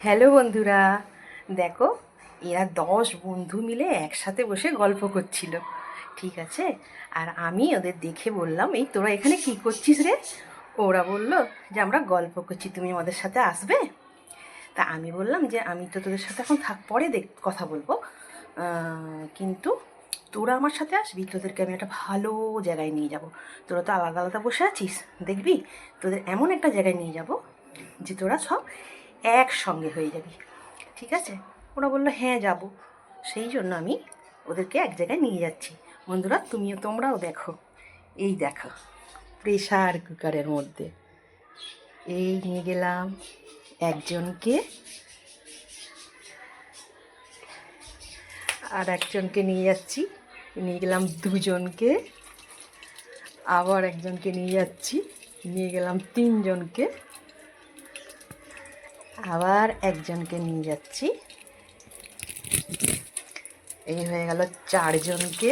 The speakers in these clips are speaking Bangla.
হ্যালো বন্ধুরা, দেখো এরা 10 বন্ধু মিলে একসাথে বসে গল্প করছিল। ঠিক আছে, আর আমি ওদের দেখে বললাম, এই তোরা এখানে কি করছিস রে? ওরা বলল যে আমরা গল্প করছি, তুমি আমাদের সাথে আসবে? তা আমি বললাম যে আমি তো তোদের সাথে এখন পরে কথা বলবো, কিন্তু তোরা আমার সাথে আসবি, তোদেরকে আমি একটা ভালো জায়গায় নিয়ে যাব। তোরা তো আলাদা আলাদা বসে আছিস, দেখবি তোদের এমন একটা জায়গায় নিয়ে যাব যে তোরা সব একসঙ্গে হয়ে যাবি। ঠিক আছে? ওরা বললো হ্যাঁ যাব। সেই জন্য আমি ওদেরকে এক জায়গায় নিয়ে যাচ্ছি। বন্ধুরা তোমরাও দেখো, এই দেখো প্রেশার কুকারের মধ্যে এই নিয়ে গেলাম একজনকে, আর একজনকে নিয়ে যাচ্ছি, নিয়ে গেলাম দুজনকে, আবার একজনকে নিয়ে যাচ্ছি, নিয়ে গেলাম তিনজনকে, আবার একজনকে নিয়ে যাচ্ছি, এই হয়ে গেল চারজনকে,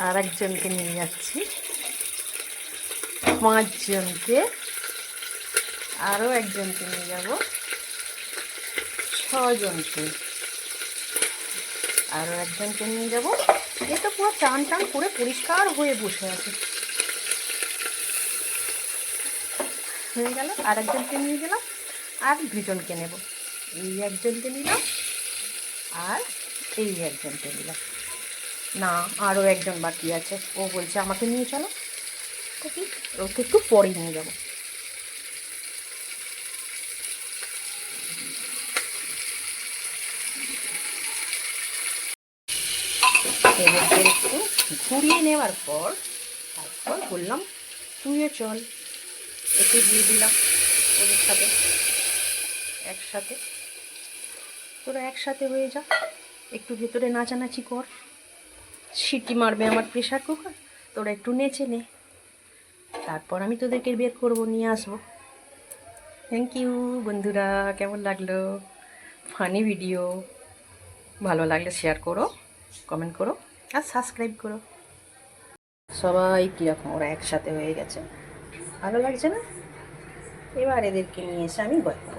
আর একজনকে নিয়ে যাচ্ছি, পাঁচজনকে, আরও একজনকে নিয়ে যাব, ছজনকে, আরও একজনকে নিয়ে যাব। এ তো পুরো টান টান করে পরিষ্কার হয়ে বসে আছে। হয়ে গেল, আর একজনকে নিয়ে গেলাম, আর দুজনকে নেব। এই একজনকে নিলাম, আর এই একজনকে নিলাম। না, আরও একজন বাকি আছে, ও বলছে আমাকে নিয়ে চলো। কি, ওকে একটু পরে নিয়ে যাব। এদেরকে একটু ঘুরিয়ে নেওয়ার পর তারপর বললাম তুইও চল। একে দিয়ে দিলাম ওদের সাথে, একসাথে তোরা একসাথে হয়ে যা, একটু ভেতরে নাচানাচি কর, সিটি মারবে আমার প্রেশার কুকার, তোরা একটু নেচে নে, তারপর আমি তোদেরকে বের করবো, নিয়ে আসবো। থ্যাংক ইউ বন্ধুরা, কেমন লাগলো ফানি ভিডিও? ভালো লাগলে শেয়ার করো, কমেন্ট করো, আর সাবস্ক্রাইব করো। সবাই কীরকম ওরা একসাথে হয়ে গেছে, ভালো লাগছে না? এবার এদেরকে নিয়ে এসে আমি গল্প